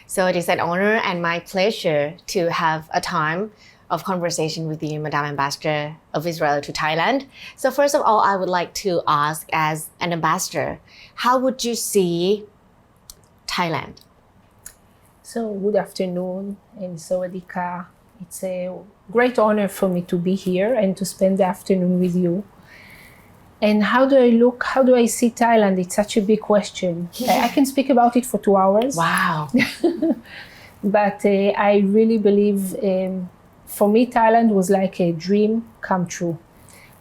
So it is an honor and my pleasure to have a time of conversation with you, Madam Ambassador of Israel to Thailand. So first of all, I would like to ask, as an ambassador, how would you see Thailand? So good afternoon and Sawadee Ka. It's a great honor for me to be here and to spend the afternoon with you. And how do I see Thailand? It's such a big question. I can speak about it for 2 hours. Wow. But I really believe, for me, Thailand was like a dream come true.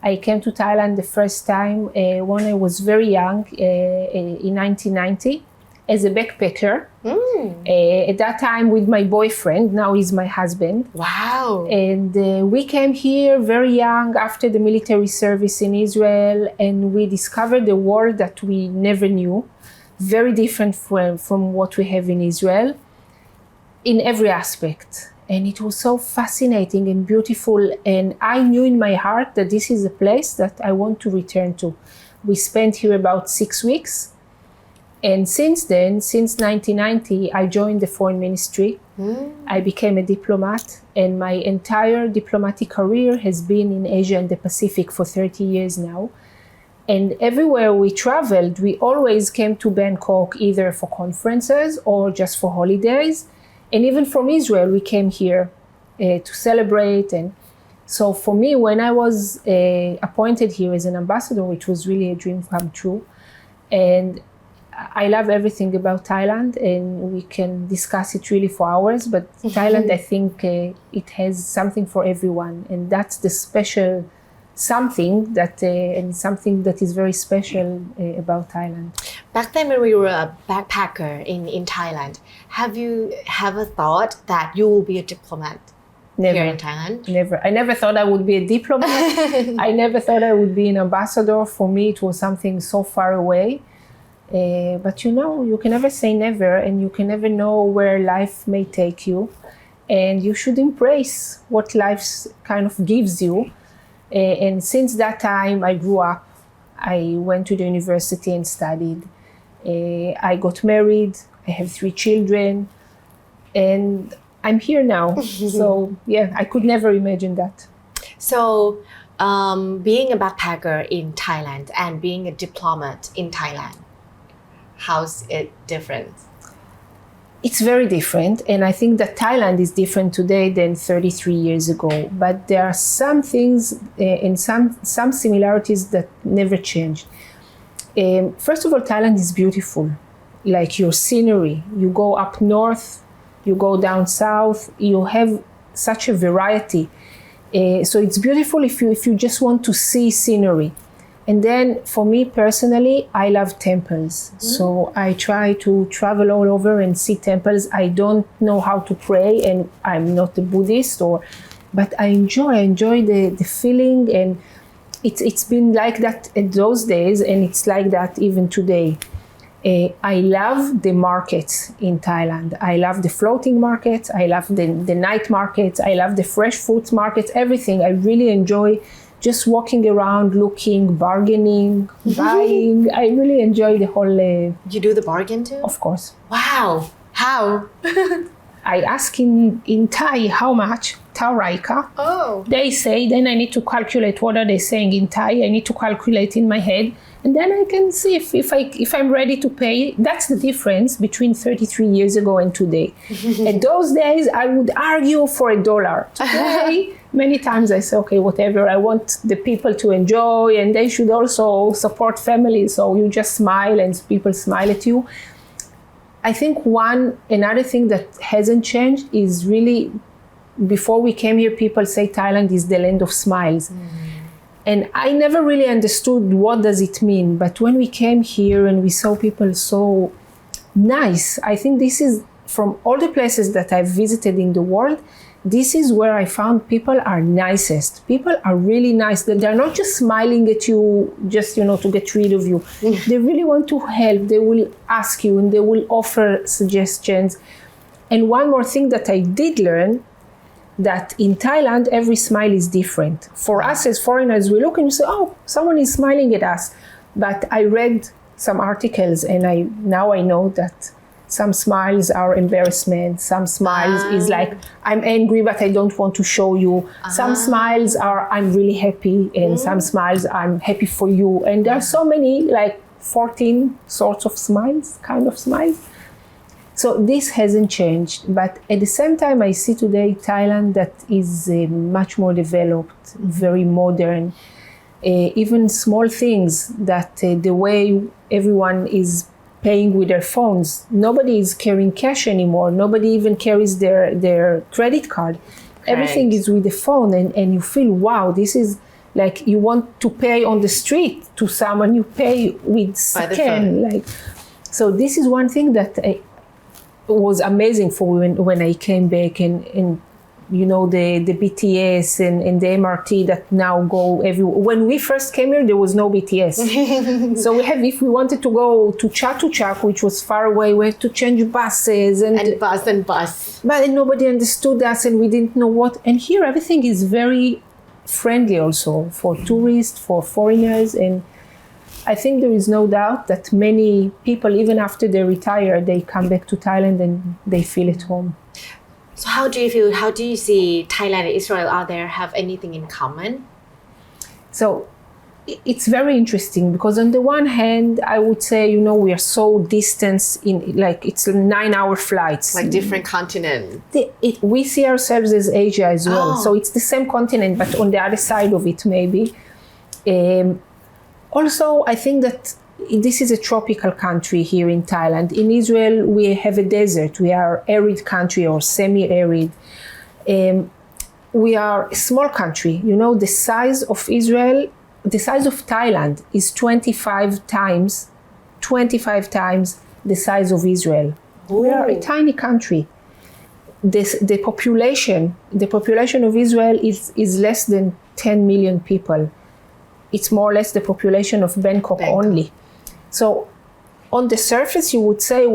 I came to Thailand the first time when I was very young, in 1990, as a backpacker. At that time with my boyfriend, now he's my husband. Wow. And we came here very young after the military service in Israel, and we discovered a world that we never knew, very different from what we have in Israel in every aspect. And it was so fascinating and beautiful, and I knew in my heart that this is a place that I want to return to. We spent here about 6 weeks. And since then, since 1990, I joined the foreign ministry. I became a diplomat, and my entire diplomatic career has been in Asia and the Pacific for 30 years now. And everywhere we traveled, we always came to Bangkok either for conferences or just for holidays. And even from Israel, we came here to celebrate. And so for me, when I was appointed here as an ambassador, which was really a dream come true, and I love everything about Thailand, and we can discuss it really for hours. But Thailand, I think it has something for everyone, and that's the special something that and something that is very special about Thailand. Back then when you were a backpacker in Thailand, have you ever thought that you will be a diplomat Never. here in Thailand? Never. I never thought I would be a diplomat. I never thought I would be an ambassador. For me, it was something so far away. But you can never say never, and you can never know where life may take you, and you should embrace what life kind of gives you. And since that time, I grew up. I went to the university and studied. I got married. I have 3 children, and I'm here now. So yeah, I could never imagine that. So being a backpacker in Thailand and being a diplomat in Thailand, how's it different? It's very different, and I think that Thailand is different today than 33 years ago. But there are some things and some similarities that never changed. First of all, Thailand is beautiful. Like your scenery, you go up north, you go down south, you have such a variety. So it's beautiful if you just want to see scenery. And then for me personally, I love temples. So I try to travel all over and see temples. I don't know how to pray, and I'm not a Buddhist, but I enjoy the feeling, and it's been like that in those days, and it's like that even today. I love the markets in Thailand. I love the floating markets. I love the night markets. I love the fresh fruits markets, everything. I really enjoy just walking around, looking, bargaining, buying. I really enjoy the whole... You do the bargain too? Of course. Wow. How? I ask in Thai how much, Thairath. Oh. They say, then I need to calculate what are they saying in Thai. I need to calculate in my head. And then I can see if I'm ready to pay. That's the difference between 33 years ago and today. At those days, I would argue for $1. Today, many times I say, okay, whatever. I want the people to enjoy, and they should also support families. So you just smile, and people smile at you. I think another thing that hasn't changed is really, before we came here, people say Thailand is the land of smiles. And I never really understood what does it mean. But when we came here and we saw people so nice, I think this is, from all the places that I've visited in the world, this is where I found people are nicest. People are really nice. They're not just smiling at you just, to get rid of you. They really want to help. They will ask you, and they will offer suggestions. And one more thing that I did learn, that in Thailand, every smile is different. For us as foreigners, we look and we say, oh, someone is smiling at us. But I read some articles, and now I know that Some smiles are embarrassment. Some smiles is like, I'm angry, but I don't want to show you. Some smiles are, I'm really happy. And some smiles, I'm happy for you. And there are so many, like 14 sorts of smiles, kind of smiles. So this hasn't changed. But at the same time, I see today Thailand that is much more developed, very modern. Even small things that the way everyone is paying with their phones. Nobody is carrying cash anymore. Nobody even carries their credit card. Correct. Everything is with the phone, and you feel, wow, this is like you want to pay on the street to someone, you pay with scan. Like, so this is one thing that was amazing for me when I came back, and you know, the BTS and the MRT that now go everywhere. When we first came here, there was no BTS. So if we wanted to go to Chatuchak, which was far away, we had to change buses. And bus. But nobody understood us, and we didn't know what. And here, everything is very friendly also for tourists, for foreigners. And I think there is no doubt that many people, even after they retire, they come back to Thailand and they feel at home. So how do you feel, how do you see Thailand and Israel out there have anything in common? So it's very interesting because on the one hand, I would say, you know, we are so distant in, like, it's 9-hour flights. Like different continents. We see ourselves as Asia as well. So it's the same continent, but on the other side of it, maybe. Also, I think that this is a tropical country here in Thailand. In Israel, we have a desert. We are arid country or semi-arid. We are a small country. You know, the size of Israel, the size of Thailand is 25 times the size of Israel. Ooh. We are a tiny country. The population of Israel is less than 10 million people. It's more or less the population of Bangkok. Only. So on the surface, you would say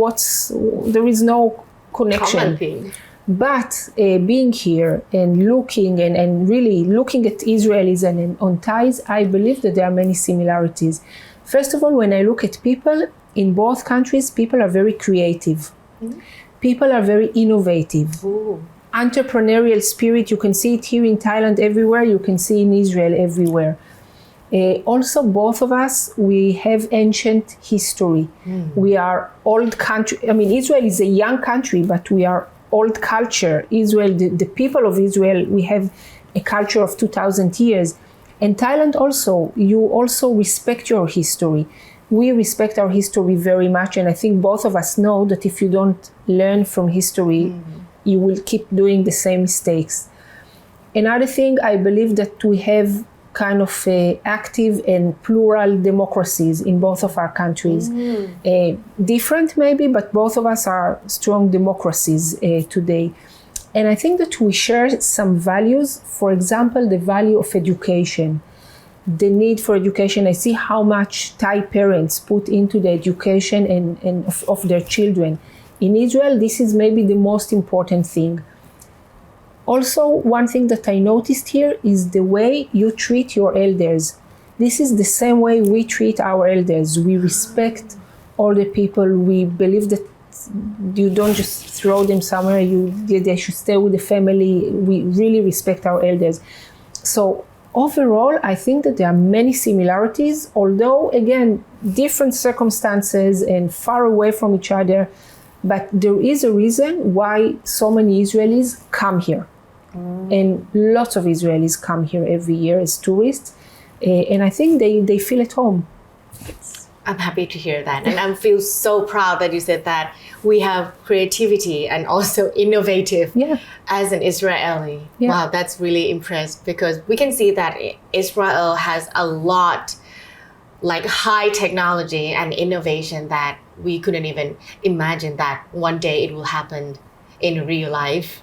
there is no connection. But being here and looking and really looking at Israelis and on Thais, I believe that there are many similarities. First of all, when I look at people in both countries, people are very creative. People are very innovative. Ooh. Entrepreneurial spirit, you can see it here in Thailand everywhere. You can see in Israel everywhere. Also, both of us, we have ancient history. We are old country. I mean, Israel is a young country, but we are old culture. Israel, the people of Israel, we have a culture of 2,000 years. And Thailand also, you also respect your history. We respect our history very much. And I think both of us know that if you don't learn from history, you will keep doing the same mistakes. Another thing, I believe that we have kind of active and plural democracies in both of our countries. Different maybe, but both of us are strong democracies today. And I think that we share some values. For example, the value of education, the need for education. I see how much Thai parents put into the education and of their children. In Israel, this is maybe the most important thing. Also, one thing that I noticed here is the way you treat your elders. This is the same way we treat our elders. We respect all the people. We believe that you don't just throw them somewhere. They should stay with the family. We really respect our elders. So overall, I think that there are many similarities, although, again, different circumstances and far away from each other. But there is a reason why so many Israelis come here. And lots of Israelis come here every year as tourists. And I think they feel at home. I'm happy to hear that. And I feel so proud that you said that we have creativity and also innovative as an Israeli. Yeah. Wow, that's really impressed because we can see that Israel has a lot like high technology and innovation that we couldn't even imagine that one day it will happen in real life.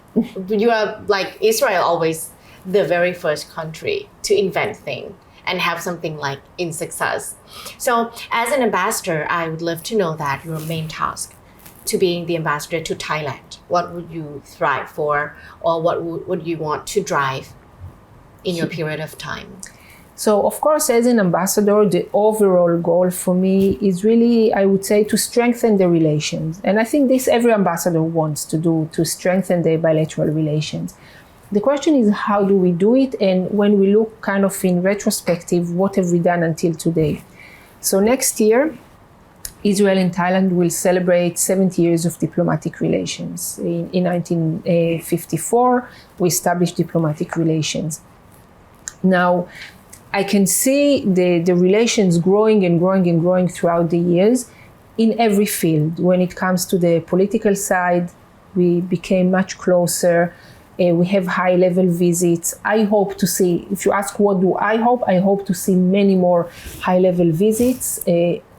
You are like Israel always the very first country to invent things and have something like in success. So as an ambassador, I would love to know that your main task to being the ambassador to Thailand, what would you thrive for or what would you want to drive in your period of time? So, of course, as an ambassador, the overall goal for me is really, I would say, to strengthen the relations. And I think this every ambassador wants to do, to strengthen the bilateral relations. The question is, how do we do it? And when we look kind of in retrospective, what have we done until today? So next year, Israel and Thailand will celebrate 70 years of diplomatic relations. In 1954, we established diplomatic relations. Now, I can see the relations growing and growing and growing throughout the years in every field. When it comes to the political side, we became much closer. We have high-level visits. I hope to see, if you ask what do I hope to see many more high-level visits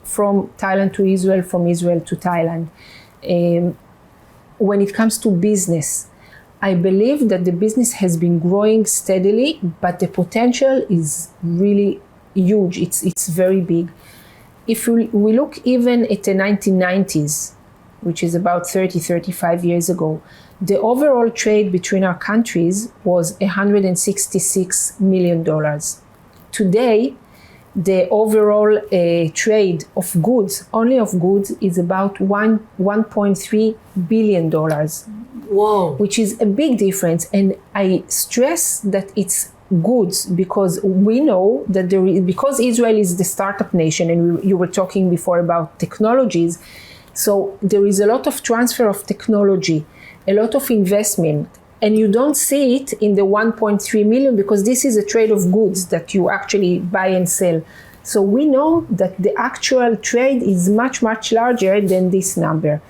from Thailand to Israel, from Israel to Thailand. When it comes to business, I believe that the business has been growing steadily, but the potential is really huge. It's very big. If we look even at the 1990s, which is about 35 years ago, the overall trade between our countries was $166 million. Today, the overall trade of goods, only of goods, is about $1.3 billion. Whoa. Which is a big difference. And I stress that it's goods because we know that because Israel is the startup nation, and you were talking before about technologies, so there is a lot of transfer of technology, a lot of investment, and you don't see it in the 1.3 million because this is a trade of goods that you actually buy and sell. So we know that the actual trade is much, much larger than this number.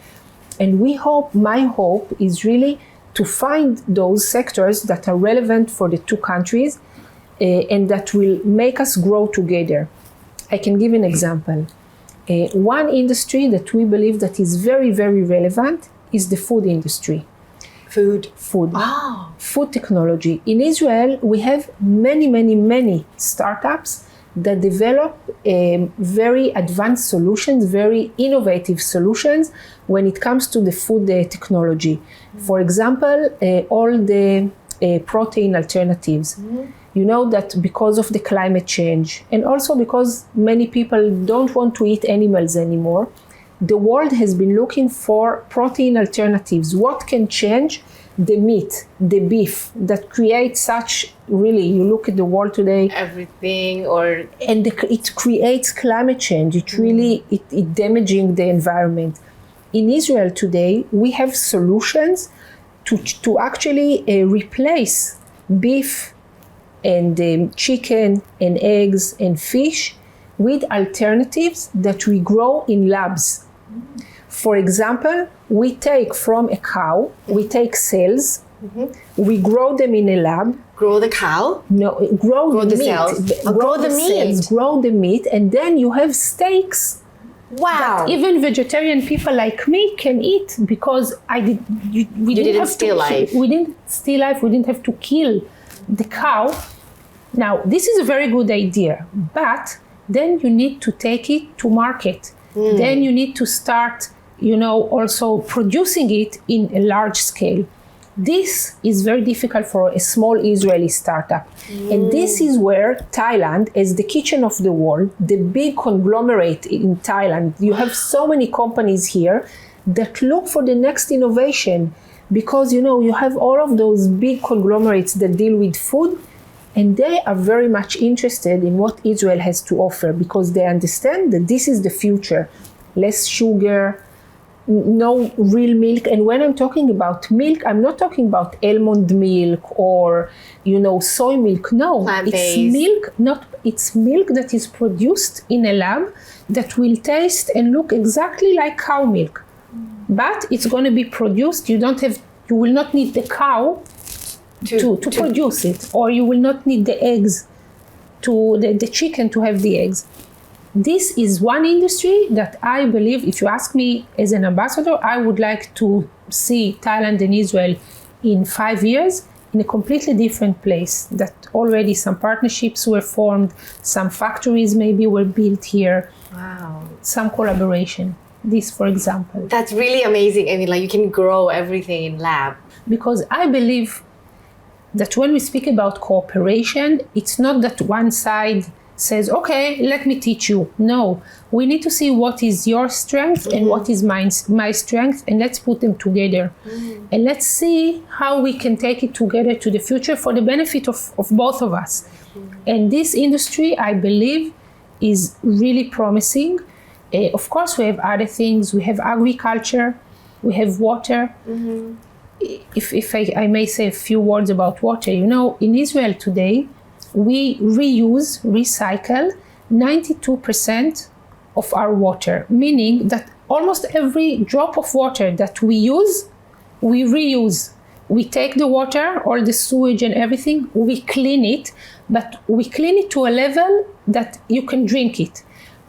And my hope is really to find those sectors that are relevant for the two countries and that will make us grow together. I can give an example. One industry that we believe that is very, very relevant is the food industry. Food. Oh. Food technology. In Israel, we have many startups that develop very advanced solutions, very innovative solutions when it comes to the food technology. For example, all the protein alternatives. You know that because of the climate change and also because many people don't want to eat animals anymore, the world has been looking for protein alternatives. What can change the meat, the beef that creates such, really, you look at the world today. Everything and it creates climate change. It really, it damaging the environment. In Israel today, we have solutions to actually replace beef and chicken and eggs and fish with alternatives that we grow in labs. For example, we take from a cow, we take cells, we grow them in a lab. Grow the cow? No, grow the meat. Cells. Grow the meat. Cells, grow the meat, and then you have steaks. Wow. That even vegetarian people like me can eat because we didn't steal life. We didn't steal life. We didn't have to kill the cow. Now, this is a very good idea, but then you need to take it to market. Then you need to start, also producing it in a large scale. This is very difficult for a small Israeli startup. And this is where Thailand, as the kitchen of the world, the big conglomerate in Thailand, you have so many companies here that look for the next innovation because, you have all of those big conglomerates that deal with food, and they are very much interested in what Israel has to offer because they understand that this is the future. Less sugar, no real milk. And when I'm talking about milk, I'm not talking about almond milk or, soy milk. No, Plant-based. It's milk that is produced in a lab that will taste and look exactly like cow milk. But it's going to be produced. You will not need the cow to produce it, or you will not need the eggs the chicken to have the eggs. This is one industry that I believe, if you ask me as an ambassador, I would like to see Thailand and Israel in 5 years in a completely different place, that already some partnerships were formed, some factories maybe were built here. Wow. Some collaboration. This, for example. That's really amazing. I mean, you can grow everything in lab. Because I believe that when we speak about cooperation, it's not that one side says, okay, let me teach you. No, we need to see what is your strength and what is my strength, and let's put them together. And let's see how we can take it together to the future for the benefit of both of us. And this industry, I believe, is really promising. Of course, we have other things. We have agriculture, we have water. If I may say a few words about water, you know, in Israel today, we recycle 92% of our water, meaning that almost every drop of water that we use, we reuse. We take the water, all the sewage and everything, we clean it, but we clean it to a level that you can drink it.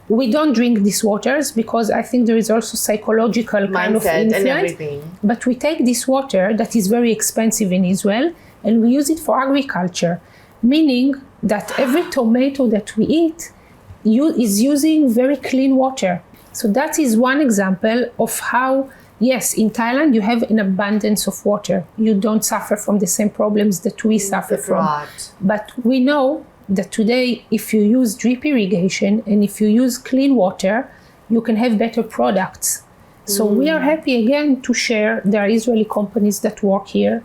We don't drink these waters because I think there is also psychological kind of influence. And everything. But we take this water that is very expensive in Israel and we use it for agriculture, meaning that every tomato that we eat is using very clean water. So that is one example of how, yes, in Thailand you have an abundance of water. You don't suffer from the same problems that we suffer from. But we know that today, if you use drip irrigation and if you use clean water, you can have better products. So we are happy again to share. There are Israeli companies that work here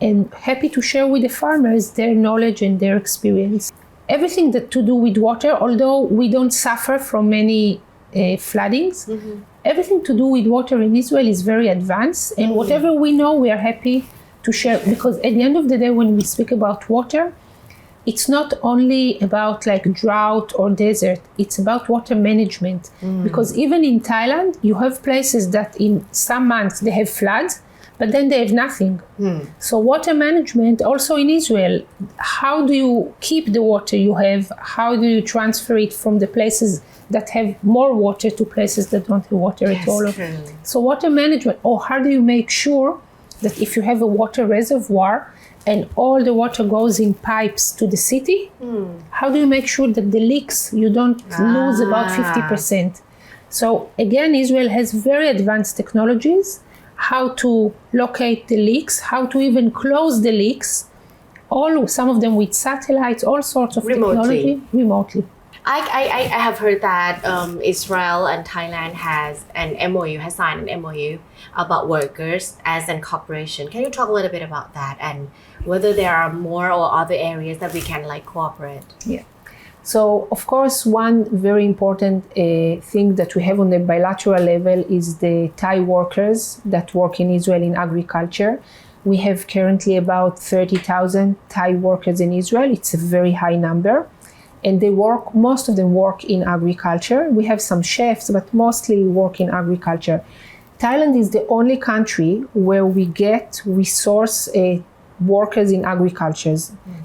and happy to share with the farmers their knowledge and their experience. Everything that to do with water, although we don't suffer from many floodings, everything to do with water in Israel is very advanced. And whatever we know, we are happy to share. Because at the end of the day, when we speak about water, it's not only about like drought or desert, it's about water management. Because even in Thailand, you have places that in some months they have floods, but then they have nothing. So water management also in Israel, how do you keep the water you have? How do you transfer it from the places that have more water to places that don't have water at all? So water management, or how do you make sure that if you have a water reservoir and all the water goes in pipes to the city, how do you make sure that the leaks, you don't lose about 50%? So again, Israel has very advanced technologies, how to locate the leaks, how to even close the leaks, some of them with satellites, all sorts of technology remotely. I have heard that Israel and Thailand has an MOU, has signed an MOU about workers as a cooperation. Can you talk a little bit about that and whether there are more or other areas that we can like cooperate? Yeah. So of course, one very important thing that we have on the bilateral level is the Thai workers that work in Israel in agriculture. We have currently about 30,000 Thai workers in Israel. It's a very high number. And most of them work in agriculture. We have some chefs, but mostly work in agriculture. Thailand is the only country where we source workers in agriculture.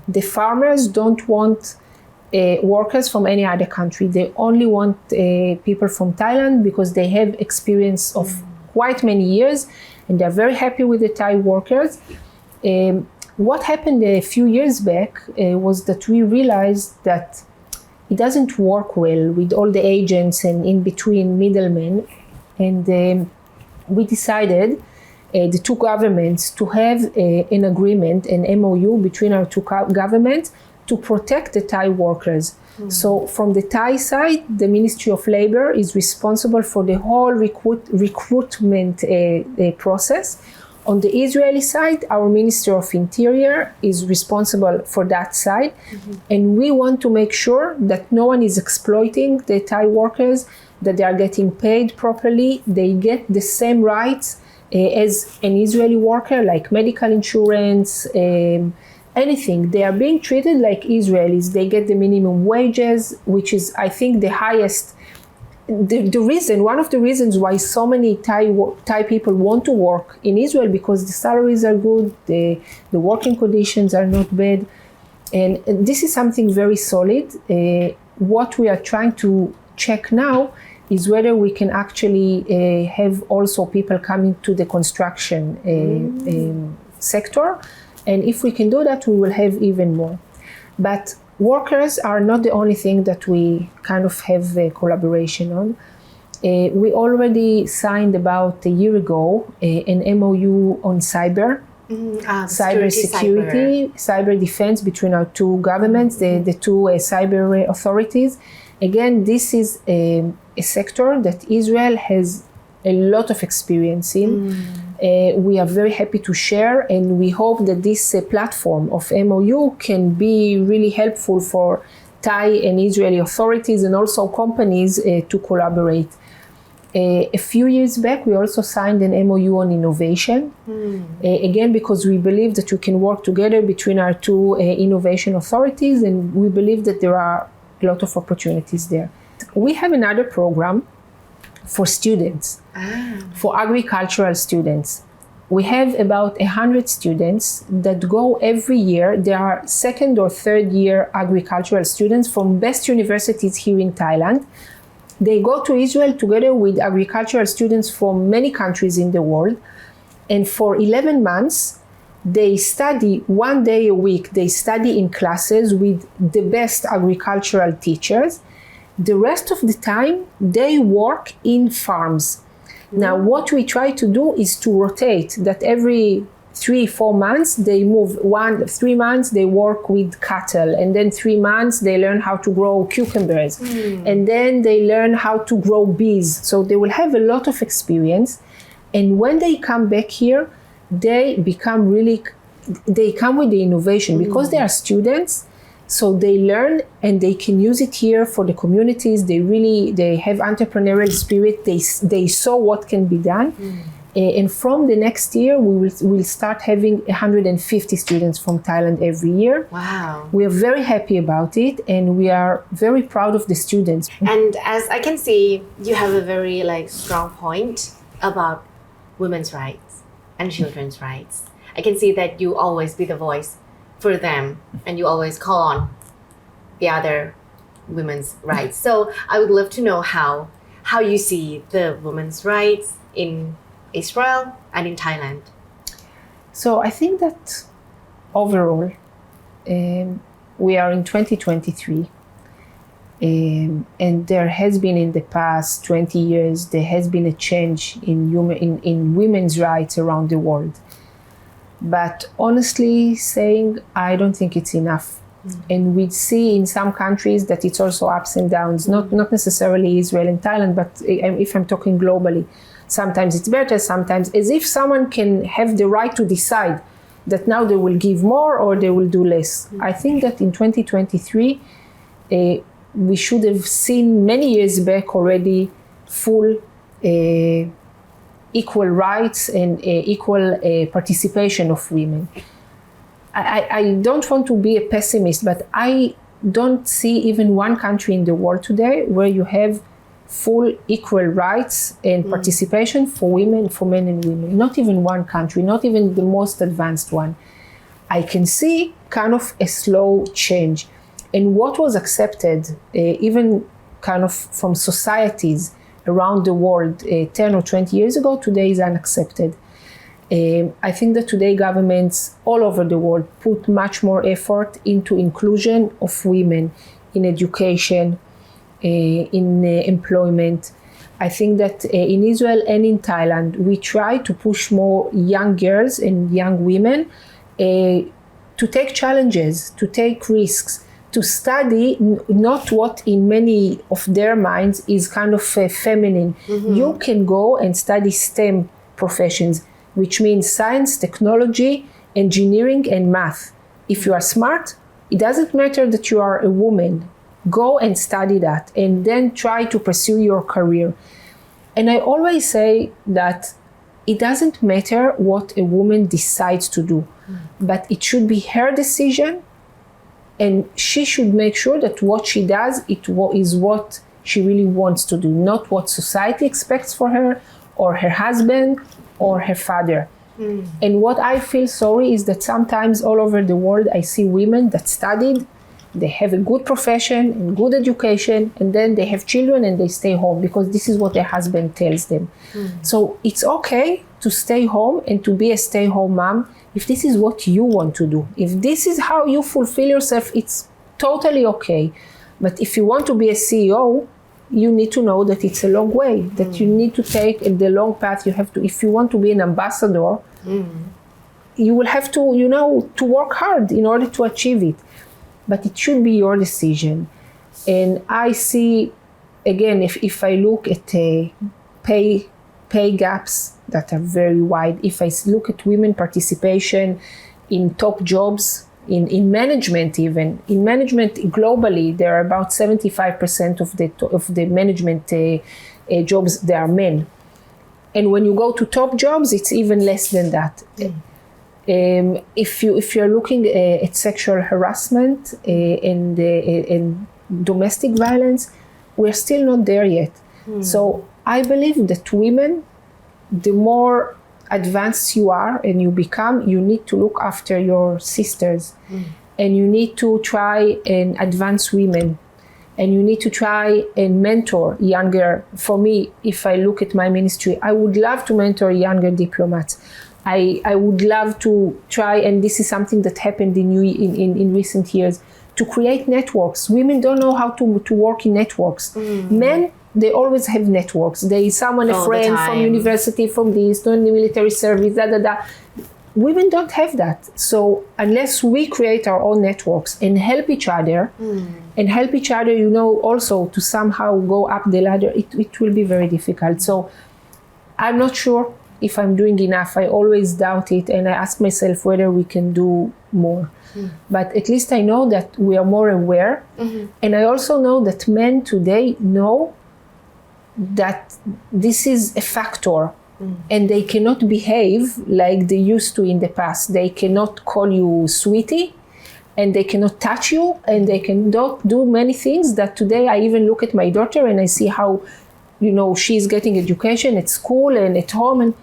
The farmers don't want workers from any other country. They only want people from Thailand because they have experience of quite many years and they're very happy with the Thai workers. What happened a few years back was that we realized that it doesn't work well with all the agents and in between middlemen. And we decided, the two governments, to have an agreement, an MOU between our two governments to protect the Thai workers. So from the Thai side, the Ministry of Labor is responsible for the whole recruitment process. On the Israeli side, our Ministry of Interior is responsible for that side. And we want to make sure that no one is exploiting the Thai workers, that they are getting paid properly, they get the same rights as an Israeli worker, like medical insurance, anything. They are being treated like Israelis. They get the minimum wages, which is, I think, the highest. One of the reasons why so many Thai people want to work in Israel, because the salaries are good, the working conditions are not bad. And this is something very solid. What we are trying to check now is whether we can actually have also people coming to the construction sector. And if we can do that, we will have even more. But workers are not the only thing that we kind of have a collaboration on. We already signed about a year ago an MOU on cyber cyber security, cyber defense between our two governments, the two cyber authorities. Again, this is a sector that Israel has a lot of experience in. We are very happy to share, and we hope that this platform of MOU can be really helpful for Thai and Israeli authorities and also companies to collaborate. A few years back, we also signed an MOU on innovation, again, because we believe that we can work together between our two innovation authorities, and we believe that there are a lot of opportunities there. We have another program for students, for agricultural students. We have about 100 students that go every year. They are second or third year agricultural students from best universities here in Thailand. They go to Israel together with agricultural students from many countries in the world. And for 11 months, they study 1 day a week. They study in classes with the best agricultural teachers. The rest of the time, they work in farms. Now, what we try to do is to rotate that every 3-4 months, they move 3 months, they work with cattle, and then 3 months, they learn how to grow cucumbers, and then they learn how to grow bees. So they will have a lot of experience. And when they come back here, they become they come with the innovation because they are students. So they learn and they can use it here for the communities. They have entrepreneurial spirit. They saw what can be done. And from the next year, we'll start having 150 students from Thailand every year. Wow. We are very happy about it, and we are very proud of the students. And as I can see, you have a very strong point about women's rights and children's rights. I can see that you always be the voice for them, and you always call on the other women's rights. So I would love to know how you see the women's rights in Israel and in Thailand. So I think that overall, we are in 2023, and there has been in the past 20 years, there has been a change in women's rights around the world. But honestly saying, I don't think it's enough. And we see in some countries that it's also ups and downs, not necessarily Israel and Thailand, but if I'm talking globally, sometimes it's better, sometimes as if someone can have the right to decide that now they will give more or they will do less. I think that in 2023, we should have seen many years back already full equal rights and equal participation of women. I don't want to be a pessimist, but I don't see even one country in the world today where you have full equal rights and participation for women, for men and women. Not even one country, not even the most advanced one. I can see kind of a slow change. And what was accepted, even kind of from societies around the world 10 or 20 years ago, today is unaccepted. I think that today governments all over the world put much more effort into inclusion of women in education, in employment. I think that in Israel and in Thailand, we try to push more young girls and young women to take challenges, to take risks, to study not what in many of their minds is kind of feminine. You can go and study STEM professions, which means science, technology, engineering, and math. If you are smart, it doesn't matter that you are a woman. Go and study that and then try to pursue your career. And I always say that it doesn't matter what a woman decides to do, but it should be her decision, and she should make sure that what she does is what she really wants to do, not what society expects for her or her husband or her father. And what I feel sorry is that sometimes all over the world I see women that studied, they have a good profession and good education, and then they have children and they stay home because this is what their husband tells them. So it's okay to stay home and to be a stay-home mom if this is what you want to do. If this is how you fulfill yourself, it's totally okay. But if you want to be a CEO, you need to know that it's a long way, that you need to take the long path. You have to, if you want to be an ambassador, you will have to, to work hard in order to achieve it. But it should be your decision. And I see, again, if I look at pay gaps that are very wide, if I look at women participation in top jobs, in management even, in management globally, there are about 75% of the management jobs, they are men. And when you go to top jobs, it's even less than that. If you're looking at sexual harassment and domestic violence, we're still not there yet. So I believe that women, the more advanced you are and you become, you need to look after your sisters, and you need to try and advance women, and you need to try and mentor younger. For me, if I look at my ministry, I would love to mentor younger diplomats. I would love to try, and this is something that happened in recent years, to create networks. Women don't know how to work in networks. Men, they always have networks. There is someone, a friend from university, from this, doing the military service, Women don't have that. So unless we create our own networks and help each other, also to somehow go up the ladder, it will be very difficult. So I'm not sure if I'm doing enough. I always doubt it, and I ask myself whether we can do more. But at least I know that we are more aware. And I also know that men today know that this is a factor, and they cannot behave like they used to in the past. They cannot call you sweetie, and they cannot touch you, and they cannot do many things that today I even look at my daughter and I see how, she's getting education at school and at home, and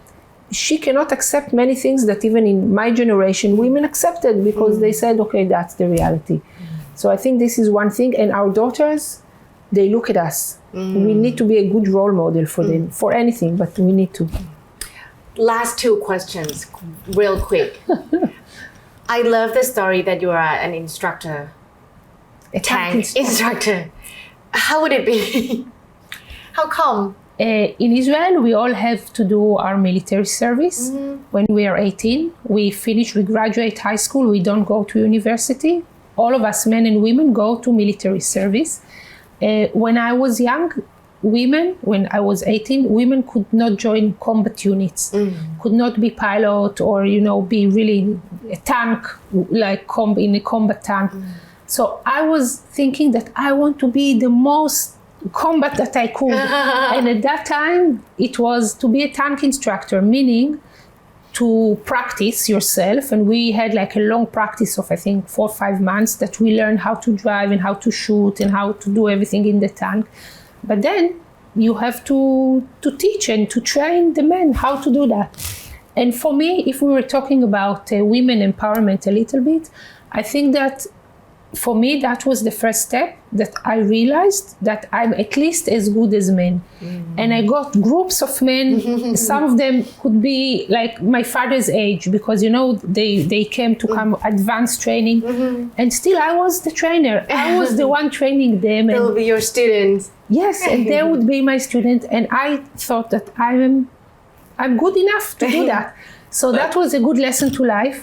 she cannot accept many things that even in my generation women accepted, because they said, okay, that's the reality. So I think this is one thing, and our daughters, they look at us. We need to be a good role model for them, for anything, but we need to. Last two questions, real quick. I love the story that you are an instructor, a tank instructor. How would it be? How come? In Israel, we all have to do our military service. When we are 18, we graduate high school, we don't go to university. All of us, men and women, go to military service. When I was young, when I was 18, women could not join combat units, could not be pilot or, be really a tank, like in a combat tank. So I was thinking that I want to be the most combat that I could. And at that time, it was to be a tank instructor, meaning to practice yourself. And we had like a long practice of, I think, 4 or 5 months that we learned how to drive and how to shoot and how to do everything in the tank. But then you have to teach and to train the men how to do that. And for me, if we were talking about women empowerment a little bit, I think that for me, that was the first step, that I realized that I'm at least as good as men. And I got groups of men. Some of them could be like my father's age, because, they came to come advanced training. And still I was the trainer. I was the one training them. They'll be your students. Yes, and they would be my student. And I thought that I'm good enough to do that. So that was a good lesson to life.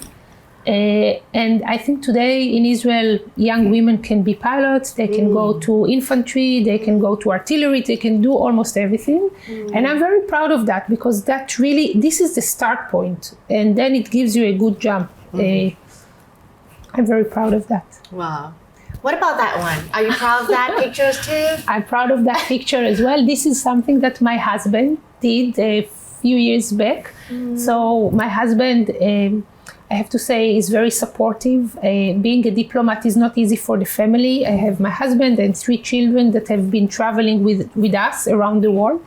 And I think today in Israel, young women can be pilots, they can go to infantry, they can go to artillery, they can do almost everything. And I'm very proud of that, because this is the start point, and then it gives you a good jump. I'm very proud of that. Wow. What about that one? Are you proud of that pictures too? I'm proud of that picture as well. This is something that my husband did a few years back. So my husband, I have to say, is very supportive. Being a diplomat is not easy for the family. I have my husband and 3 children that have been traveling with us around the world.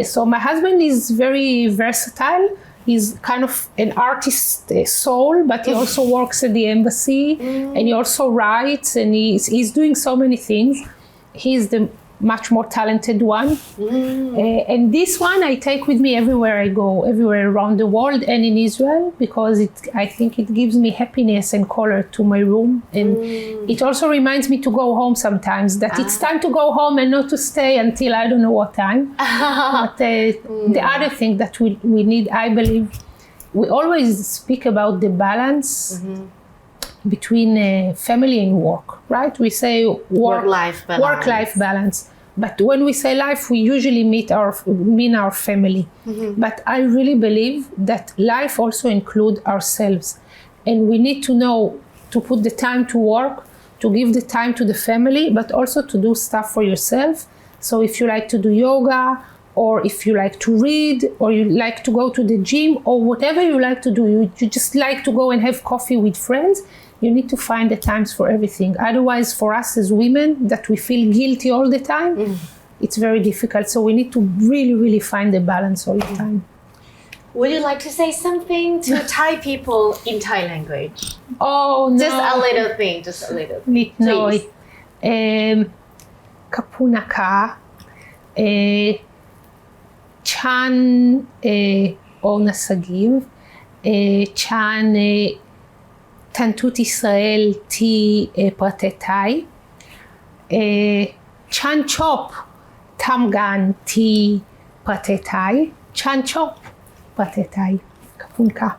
So my husband is very versatile. He's kind of an artist soul, but he also works at the embassy, and he also writes, and he's doing so many things. He's the much more talented one. And this one I take with me everywhere I go, everywhere around the world and in Israel, because I think it gives me happiness and color to my room. And it also reminds me to go home sometimes, that it's time to go home and not to stay until I don't know what time. But the other thing that we need, I believe, we always speak about the balance between family and work, right? We say work-life balance. Work-life balance. But when we say life, we usually mean our family. But I really believe that life also includes ourselves. And we need to know to put the time to work, to give the time to the family, but also to do stuff for yourself. So if you like to do yoga, or if you like to read, or you like to go to the gym, or whatever you like to do, you just like to go and have coffee with friends, you need to find the times for everything. Otherwise, for us as women, that we feel guilty all the time, it's very difficult. So we need to really, really find the balance all the time. Would you like to say something to Thai people in Thai language? Oh, no. Just a little thing, just a little. นิดหน่อยขอบคุณนะคะฉันโอนาสกิมฉันทันทูตอิสราเอลที่ประเทศไทยฉันชอบทำงานที่ประเทศไทยฉันชอบประเทศไทยขอบคุณค่ะ